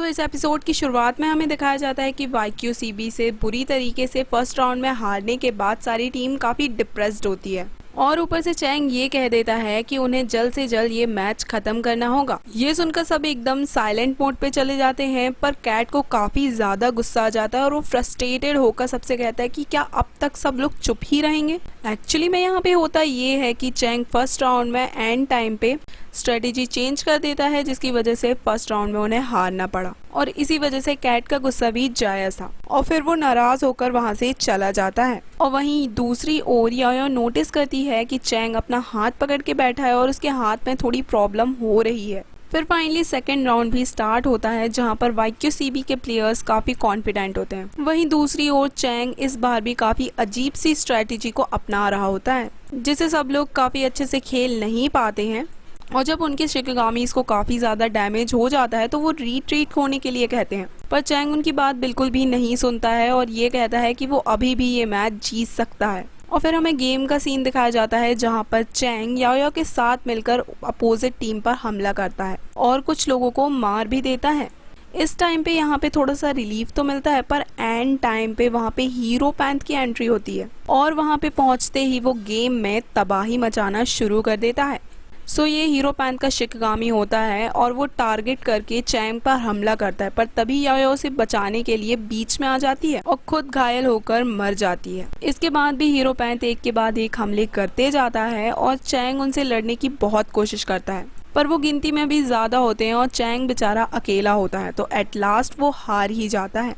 इस एपिसोड की शुरुआत में हमें दिखाया जाता है कि YQCB से बुरी तरीके से फर्स्ट राउंड में हारने के बाद सारी टीम काफ़ी डिप्रेस्ड होती है और ऊपर से चैंग ये कह देता है कि उन्हें जल्द से जल्द ये मैच खत्म करना होगा। ये सुनकर सब एकदम साइलेंट मोड पे चले जाते हैं, पर कैट को काफ़ी ज़्यादा गुस्सा आ जाता है और वो फ्रस्ट्रेटेड होकर सबसे कहता है कि क्या अब तक सब लोग चुप ही रहेंगे। एक्चुअली में यहाँ पे होता ये है कि चैंग फर्स्ट राउंड में एंड टाइम पे स्ट्रेटेजी चेंज कर देता है, जिसकी वजह से फर्स्ट राउंड में उन्हें हारना पड़ा और इसी वजह से कैट का गुस्सा भी जायज़ था और फिर वो नाराज होकर वहां से चला जाता है। और वहीं दूसरी ओर याओ नोटिस करती है कि चैंग अपना हाथ पकड़ के बैठा है और उसके हाथ में थोड़ी प्रॉब्लम हो रही है। फिर फाइनली सेकेंड राउंड भी स्टार्ट होता है, जहां पर YQCB के प्लेयर्स काफ़ी कॉन्फिडेंट होते हैं। वहीं दूसरी ओर चैंग इस बार भी काफ़ी अजीब सी स्ट्रेटेजी को अपना रहा होता है, जिसे सब लोग काफ़ी अच्छे से खेल नहीं पाते हैं और जब उनके शिकगामीज़ को काफ़ी ज़्यादा डैमेज हो जाता है तो वो रिट्रीट होने के लिए कहते हैं, पर चैंग उनकी बात बिल्कुल भी नहीं सुनता है और ये कहता है कि वो अभी भी ये मैच जीत सकता है। और फिर हमें गेम का सीन दिखाया जाता है, जहां पर चैंग याओ के साथ मिलकर अपोजिट टीम पर हमला करता है और कुछ लोगों को मार भी देता है। इस टाइम पे यहाँ पे थोड़ा सा रिलीफ तो मिलता है, पर एंड टाइम पे वहाँ पे हीरो पैंथ की एंट्री होती है और वहाँ पे पहुँचते ही वो गेम में तबाही मचाना शुरू कर देता है। सो ये हीरो पैंथ का शिकगामी होता है और वो टारगेट करके चैंग पर हमला करता है, पर तभी याओ उसे बचाने के लिए बीच में आ जाती है और खुद घायल होकर मर जाती है। इसके बाद भी हीरो पैंथ एक के बाद एक हमले करते जाता है और चैंग उनसे लड़ने की बहुत कोशिश करता है, पर वो गिनती में भी ज़्यादा होते हैं और चैंग बेचारा अकेला होता है, तो एट लास्ट वो हार ही जाता है।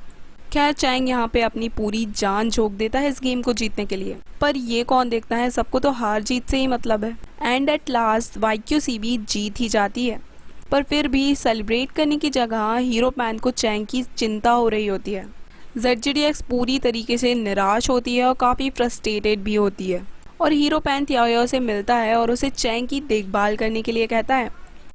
खैर चैंग यहाँ पे अपनी पूरी जान झोंक देता है इस गेम को जीतने के लिए, पर ये कौन देखता है, सबको तो हार जीत से ही मतलब है। एंड एट लास्ट YQCB जीत ही जाती है, पर फिर भी सेलिब्रेट करने की जगह हीरो पैंथ को चैंग की चिंता हो रही होती है। ZGDX पूरी तरीके से निराश होती है और काफ़ी फ्रस्ट्रेटेड भी होती है और हीरो पैंथ याओ से मिलता है और उसे चैंग की देखभाल करने के लिए कहता है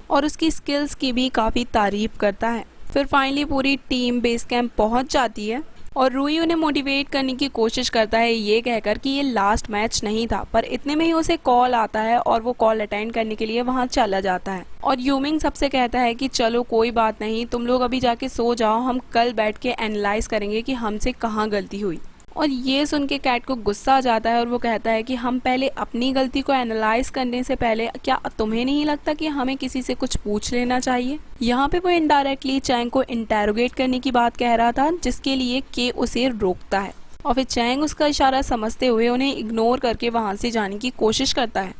और उसकी स्किल्स की भी काफ़ी तारीफ करता है। फिर फाइनली पूरी टीम बेस कैंप पहुंच जाती है और रूई उन्हें मोटिवेट करने की कोशिश करता है, ये कहकर कि ये लास्ट मैच नहीं था, पर इतने में ही उसे कॉल आता है और वो कॉल अटेंड करने के लिए वहां चला जाता है। और यूमिंग सबसे कहता है कि चलो कोई बात नहीं, तुम लोग अभी जाके सो जाओ, हम कल बैठ के एनालाइज करेंगे कि हमसे कहाँ गलती हुई। और ये सुन के कैट को गुस्सा आ जाता है और वो कहता है कि हम पहले अपनी गलती को एनालाइज करने से पहले क्या तुम्हें नहीं लगता कि हमें किसी से कुछ पूछ लेना चाहिए। यहाँ पे वो इनडायरेक्टली चैंग को इंटेरोगेट करने की बात कह रहा था, जिसके लिए के उसे रोकता है और फिर चैंग उसका इशारा समझते हुए उन्हें इग्नोर करके वहाँ से जाने की कोशिश करता है,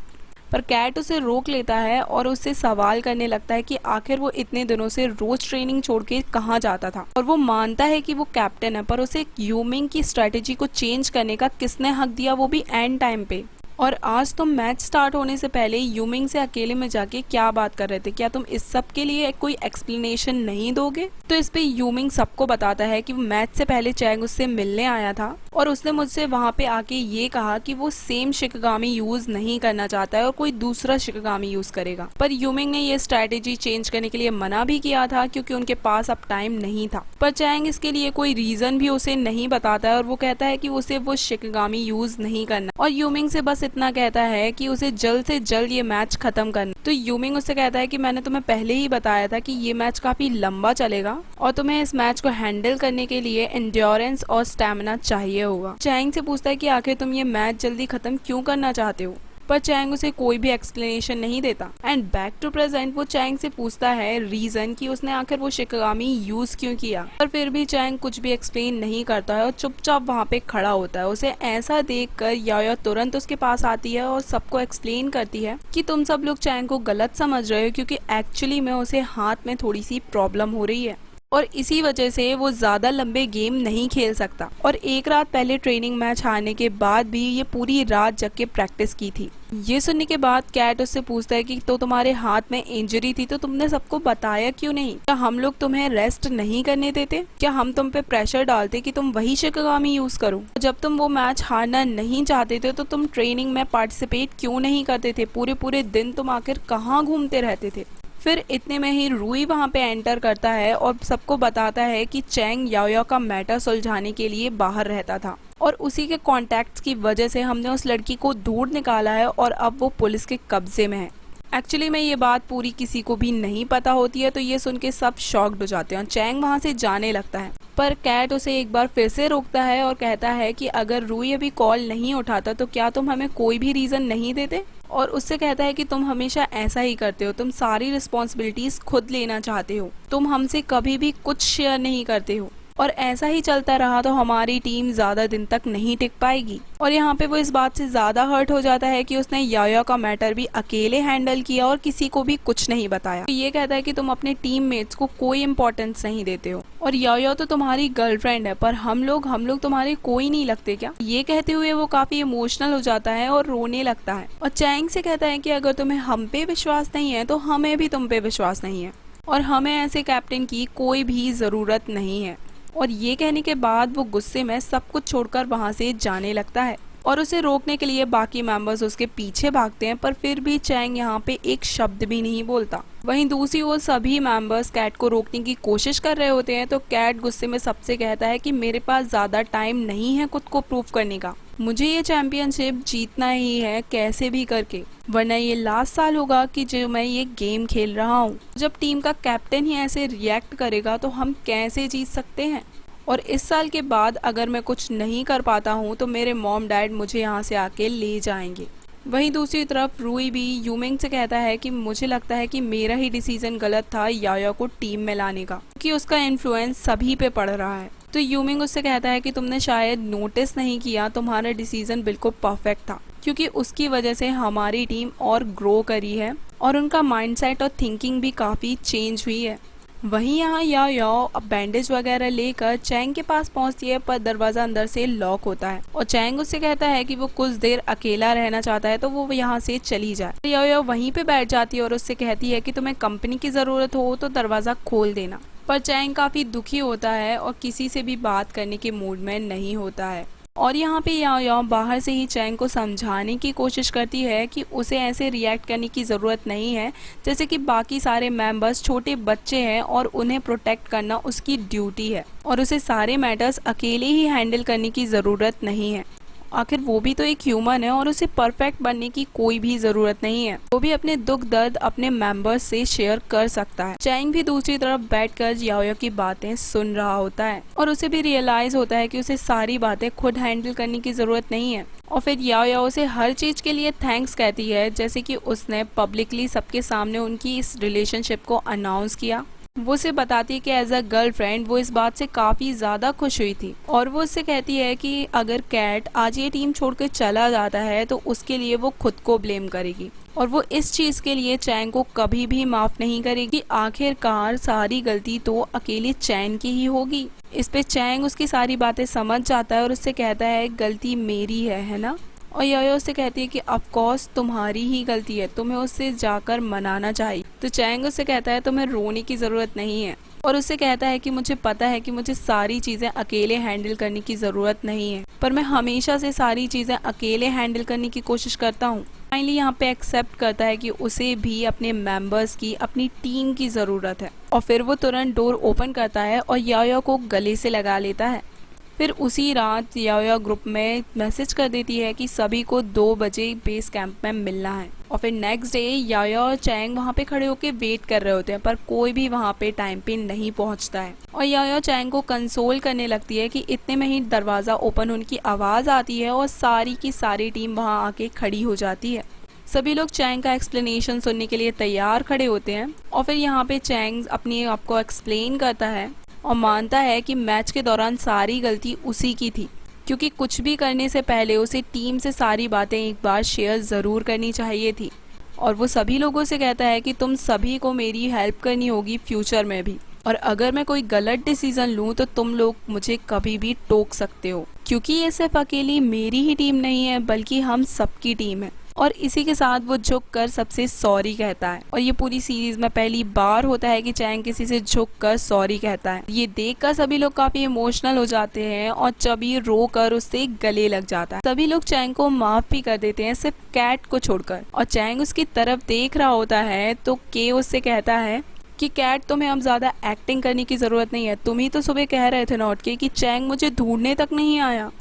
पर कैट उसे रोक लेता है और उससे सवाल करने लगता है कि आखिर वो इतने दिनों से रोज ट्रेनिंग छोड़ के कहाँ जाता था। और वो मानता है कि वो कैप्टन है, पर उसे यूमिंग की स्ट्रेटेजी को चेंज करने का किसने हक दिया, वो भी एंड टाइम पे। और आज तुम मैच स्टार्ट होने से पहले यूमिंग से अकेले में जाके क्या बात कर रहे थे, क्या तुम इस सब के लिए कोई एक्सप्लेनेशन नहीं दोगे। तो इस पे यूमिंग सबको बताता है कि मैच से पहले चैंग उससे मिलने आया था और उसने मुझसे वहां पे आके ये कहा कि वो सेम शिकगामी यूज नहीं करना चाहता है और कोई दूसरा शिकगामी यूज करेगा, पर यूमिंग ने ये स्ट्रेटेजी चेंज करने के लिए मना भी किया था क्योंकि उनके पास अब टाइम नहीं था। पर चैंग इसके लिए कोई रीजन भी उसे नहीं बताता है और वो कहता है कि उसे वो शिकगामी यूज नहीं करना और यूमिंग से बस इतना कहता है कि उसे जल्द से जल्द ये मैच खत्म करना। तो यूमिंग उससे कहता है कि मैंने तुम्हें पहले ही बताया था कि ये मैच काफी लंबा चलेगा और तुम्हें इस मैच को हैंडल करने के लिए एंड्योरेंस और स्टैमिना चाहिए होगा। चैंग से पूछता है कि आखिर तुम ये मैच जल्दी खत्म क्यों करना चाहते हो, पर चैंग उसे कोई भी एक्सप्लेनेशन नहीं देता। एंड बैक टू प्रेजेंट वो चैंग से पूछता है रीजन कि उसने आखिर वो शिकगामी यूज क्यों किया, पर फिर भी चैंग कुछ भी एक्सप्लेन नहीं करता है और चुपचाप वहाँ पे खड़ा होता है। उसे ऐसा देखकर याओ तुरंत उसके पास आती है और सबको एक्सप्लेन करती है कि तुम सब लोग चैंग को गलत समझ रहे हो, क्योंकि एक्चुअली में उसे हाथ में थोड़ी सी प्रॉब्लम हो रही है और इसी वजह से वो ज्यादा लंबे गेम नहीं खेल सकता। और एक रात पहले ट्रेनिंग मैच हारने के बाद भी ये पूरी रात जग के प्रैक्टिस की थी। ये सुनने के बाद कैट उससे पूछता है कि तो तुम्हारे हाथ में इंजरी थी तो तुमने सबको बताया क्यों नहीं, क्या हम लोग तुम्हें रेस्ट नहीं करने देते, क्या हम तुम पे प्रेशर डालते कि तुम वही शिकगामी यूज करो। जब तुम वो मैच हारना नहीं चाहते थे तो तुम ट्रेनिंग में पार्टिसिपेट क्यों नहीं करते थे, पूरे पूरे दिन तुम आखिर कहाँ घूमते रहते थे। फिर इतने में ही रूई वहां पे एंटर करता है और सबको बताता है कि चैंग याओ का मैटर सुलझाने के लिए बाहर रहता था और उसी के कॉन्टैक्ट्स की वजह से हमने उस लड़की को ढूंढ निकाला है और अब वो पुलिस के कब्जे में है। एक्चुअली में ये बात पूरी किसी को भी नहीं पता होती है, तो ये सुन के सब शॉक्ड हो जाते हैं और चैंग वहाँ से जाने लगता है। पर कैट उसे एक बार फिर से रोकता है और कहता है कि अगर रूई अभी कॉल नहीं उठाता तो क्या तुम हमें कोई भी रीज़न नहीं देते, और उससे कहता है कि तुम हमेशा ऐसा ही करते हो, तुम सारी रिस्पॉन्सिबिलिटीज खुद लेना चाहते हो, तुम हमसे कभी भी कुछ शेयर नहीं करते हो, और ऐसा ही चलता रहा तो हमारी टीम ज़्यादा दिन तक नहीं टिक पाएगी। और यहाँ पे वो इस बात से ज़्यादा हर्ट हो जाता है कि उसने याया का मैटर भी अकेले हैंडल किया और किसी को भी कुछ नहीं बताया। तो ये कहता है कि तुम अपने टीममेट्स को कोई इम्पोर्टेंस नहीं देते हो, और याया तो तुम्हारी गर्लफ्रेंड है, पर हम लोग तुम्हारे कोई नहीं लगते क्या। ये कहते हुए वो काफ़ी इमोशनल हो जाता है और रोने लगता है, और चैंग से कहता है कि अगर तुम्हें हम पे विश्वास नहीं है तो हमें भी तुम पे विश्वास नहीं है, और हमें ऐसे कैप्टन की कोई भी ज़रूरत नहीं है। और ये कहने के बाद वो गुस्से में सब कुछ छोड़कर वहाँ से जाने लगता है, और उसे रोकने के लिए बाकी मेंबर्स उसके पीछे भागते हैं, पर फिर भी चैंग यहाँ पे एक शब्द भी नहीं बोलता। वहीं दूसरी ओर सभी मेंबर्स कैट को रोकने की कोशिश कर रहे होते हैं, तो कैट गुस्से में सबसे कहता है कि मेरे पास ज़्यादा टाइम नहीं है खुद को प्रूव करने का, मुझे ये चैंपियनशिप जीतना ही है कैसे भी करके, वरना ये लास्ट साल होगा कि जो मैं ये गेम खेल रहा हूँ। जब टीम का कैप्टन ही ऐसे रिएक्ट करेगा तो हम कैसे जीत सकते हैं, और इस साल के बाद अगर मैं कुछ नहीं कर पाता हूँ तो मेरे मॉम डैड मुझे यहाँ से आके ले जाएंगे। वहीं दूसरी तरफ रूई भी यूमिंग से कहता है कि मुझे लगता है कि मेरा ही डिसीजन गलत था याया को टीम में लाने का, क्योंकि उसका इन्फ्लुएंस सभी पे पड़ रहा है। तो यूमिंग उससे कहता है कि तुमने शायद नोटिस नहीं किया, तुम्हारा डिसीजन बिल्कुल परफेक्ट था, क्योंकि उसकी वजह से हमारी टीम और ग्रो करी है और उनका माइंडसेट और थिंकिंग भी काफ़ी चेंज हुई है। वहीं यहाँ याओ अब बैंडेज वगैरह लेकर चैंग के पास पहुंचती है, पर दरवाज़ा अंदर से लॉक होता है और चैंग उससे कहता है कि वो कुछ देर अकेला रहना चाहता है तो वो यहाँ से चली जाए। याओ वहीं पे बैठ जाती है और उससे कहती है कि तुम्हें कंपनी की ज़रूरत हो तो दरवाज़ा खोल देना, पर चैंग काफ़ी दुखी होता है और किसी से भी बात करने के मूड में नहीं होता है। और यहाँ पे याओ बाहर से ही चैंग को समझाने की कोशिश करती है कि उसे ऐसे रिएक्ट करने की ज़रूरत नहीं है, जैसे कि बाकी सारे मेंबर्स छोटे बच्चे हैं और उन्हें प्रोटेक्ट करना उसकी ड्यूटी है, और उसे सारे मैटर्स अकेले ही हैंडल करने की ज़रूरत नहीं है। आखिर वो भी तो एक ह्यूमन है और उसे परफेक्ट बनने की कोई भी ज़रूरत नहीं है, वो भी अपने दुख दर्द अपने मेंबर्स से शेयर कर सकता है। चैंग भी दूसरी तरफ बैठकर याओ की बातें सुन रहा होता है और उसे भी रियलाइज होता है कि उसे सारी बातें खुद हैंडल करने की ज़रूरत नहीं है, और फिर याओ उसे हर चीज़ के लिए थैंक्स कहती है, जैसे कि उसने पब्लिकली सबके सामने उनकी इस रिलेशनशिप को अनाउंस किया। वो उसे बताती है कि एज अ गर्लफ्रेंड वो इस बात से काफ़ी ज़्यादा खुश हुई थी, और वो उससे कहती है कि अगर कैट आज ये टीम छोड़कर चला जाता है तो उसके लिए वो खुद को ब्लेम करेगी, और वो इस चीज़ के लिए चैंग को कभी भी माफ़ नहीं करेगी। आखिरकार सारी गलती तो अकेले चैंग की ही होगी। इस पे चैंग उसकी सारी बातें समझ जाता है और उससे कहता है गलती मेरी है ना। और याओ उससे कहती है कि ऑफ कोर्स तुम्हारी ही गलती है, तुम्हें उससे जाकर मनाना चाहिए। तो चैंग उससे कहता है तुम्हें रोने की ज़रूरत नहीं है, और उससे कहता है कि मुझे पता है कि मुझे सारी चीज़ें अकेले हैंडल करने की ज़रूरत नहीं है, पर मैं हमेशा से सारी चीज़ें अकेले हैंडल करने की कोशिश करता हूँ। फाइनली यहाँ पे एक्सेप्ट करता है कि उसे भी अपने मेंबर्स की, अपनी टीम की ज़रूरत है, और फिर वो तुरंत डोर ओपन करता है और याओ को गले से लगा लेता है। फिर उसी रात याओ ग्रुप में मैसेज कर देती है कि सभी को 2 बजे बेस कैंप में मिलना है, और फिर नेक्स्ट डे याओ और चैंग वहाँ पे खड़े होकर वेट कर रहे होते हैं, पर कोई भी वहाँ पे टाइम पे नहीं पहुँचता है। और याओ चैंग को कंसोल करने लगती है कि इतने में ही दरवाज़ा ओपन होने की आवाज़ आती है और सारी की सारी टीम वहाँ आके खड़ी हो जाती है। सभी लोग चैंग का एक्सप्लेनेशन सुनने के लिए तैयार खड़े होते हैं, और फिर यहाँ पे चैंग अपनी आप को एक्सप्लेन करता है और मानता है कि मैच के दौरान सारी गलती उसी की थी, क्योंकि कुछ भी करने से पहले उसे टीम से सारी बातें एक बार शेयर ज़रूर करनी चाहिए थी। और वो सभी लोगों से कहता है कि तुम सभी को मेरी हेल्प करनी होगी फ्यूचर में भी, और अगर मैं कोई गलत डिसीज़न लूँ तो तुम लोग मुझे कभी भी टोक सकते हो, क्योंकि ये सिर्फ अकेली मेरी ही टीम नहीं है बल्कि हम सबकी टीम है। और इसी के साथ वो झुक कर सबसे सॉरी कहता है, और ये पूरी सीरीज में पहली बार होता है कि चैंग किसी से झुक कर सॉरी कहता है। ये देखकर सभी लोग काफी इमोशनल हो जाते हैं और चबी रो कर उससे गले लग जाता है। सभी लोग चैंग को माफ भी कर देते हैं, सिर्फ कैट को छोड़कर, और चैंग उसकी तरफ देख रहा होता है तो के उससे कहता है कि कैट तुम्हें अब ज़्यादा एक्टिंग करने की ज़रूरत नहीं है, तुम ही तो सुबह कह रहे थे ना उठ के कि चैंग मुझे ढूंढने तक नहीं आया।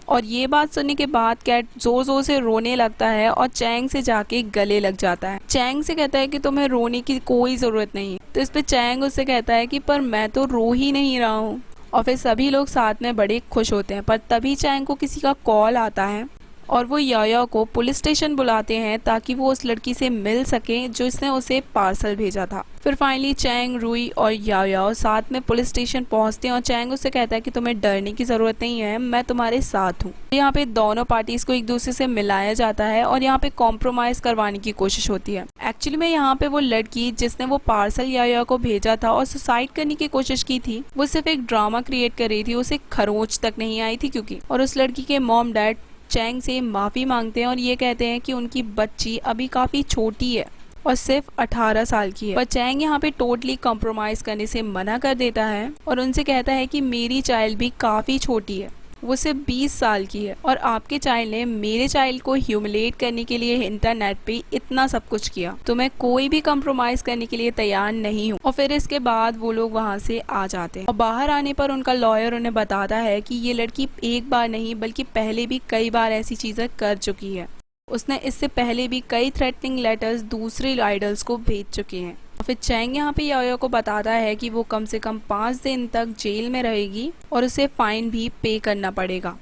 और ये बात सुनने के बाद कैट जोर जोर से रोने लगता है और चैंग से जाके गले लग जाता है। चैंग से कहता है कि तुम्हें रोने की कोई ज़रूरत नहीं है। तो इस पे चैंग उससे कहता है कि पर मैं तो रो ही नहीं रहा हूँ। और फिर सभी लोग साथ में बड़े खुश होते हैं। पर तभी चैंग को किसी का कॉल आता है और वो याया को पुलिस स्टेशन बुलाते हैं ताकि वो उस लड़की से मिल सके जो इसने उसे पार्सल भेजा था। फिर फाइनली चैंग, रूई और याया साथ में पुलिस स्टेशन पहुंचते हैं और चैंग उससे कहता है कि तुम्हें डरने की ज़रूरत नहीं है, मैं तुम्हारे साथ हूँ। यहाँ पे दोनों पार्टीज को एक दूसरे से मिलाया जाता है और यहाँ पे कॉम्प्रोमाइज़ करवाने की कोशिश होती है। एक्चुअली में यहाँ पे वो लड़की जिसने वो पार्सल याया को भेजा था और सुसाइड करने की कोशिश की थी, वो सिर्फ एक ड्रामा क्रिएट कर रही थी, उसे खरोच तक नहीं आई थी क्योंकि। और उस लड़की के मॉम डैड चैंग से माफ़ी मांगते हैं और ये कहते हैं कि उनकी बच्ची अभी काफ़ी छोटी है और सिर्फ 18 साल की है। पर चैंग यहाँ पे टोटली कॉम्प्रोमाइज़ करने से मना कर देता है और उनसे कहता है कि मेरी चाइल्ड भी काफ़ी छोटी है, वो सिर्फ 20 साल की है और आपके चाइल्ड ने मेरे चाइल्ड को ह्यूमिलेट करने के लिए इंटरनेट पे इतना सब कुछ किया, तो मैं कोई भी कॉम्प्रोमाइज़ करने के लिए तैयार नहीं हूँ। और फिर इसके बाद वो लोग वहाँ से आ जाते हैं और बाहर आने पर उनका लॉयर उन्हें बताता है कि ये लड़की एक बार नहीं बल्कि पहले भी कई बार ऐसी चीज़ें कर चुकी है। उसने इससे पहले भी कई थ्रेटनिंग लेटर्स दूसरे आइडल्स को भेज चुके हैं। फिर चैंग यहाँ पे याया को बताता है कि वो कम से कम 5 दिन तक जेल में रहेगी और उसे फाइन भी पे करना पड़ेगा।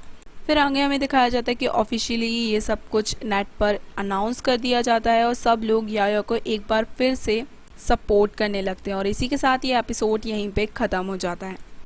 फिर आगे हमें दिखाया जाता है कि ऑफिशियली ये सब कुछ नेट पर अनाउंस कर दिया जाता है और सब लोग याया को एक बार फिर से सपोर्ट करने लगते हैं और इसी के साथ ये एपिसोड यहीं पे ख़त्म हो जाता है।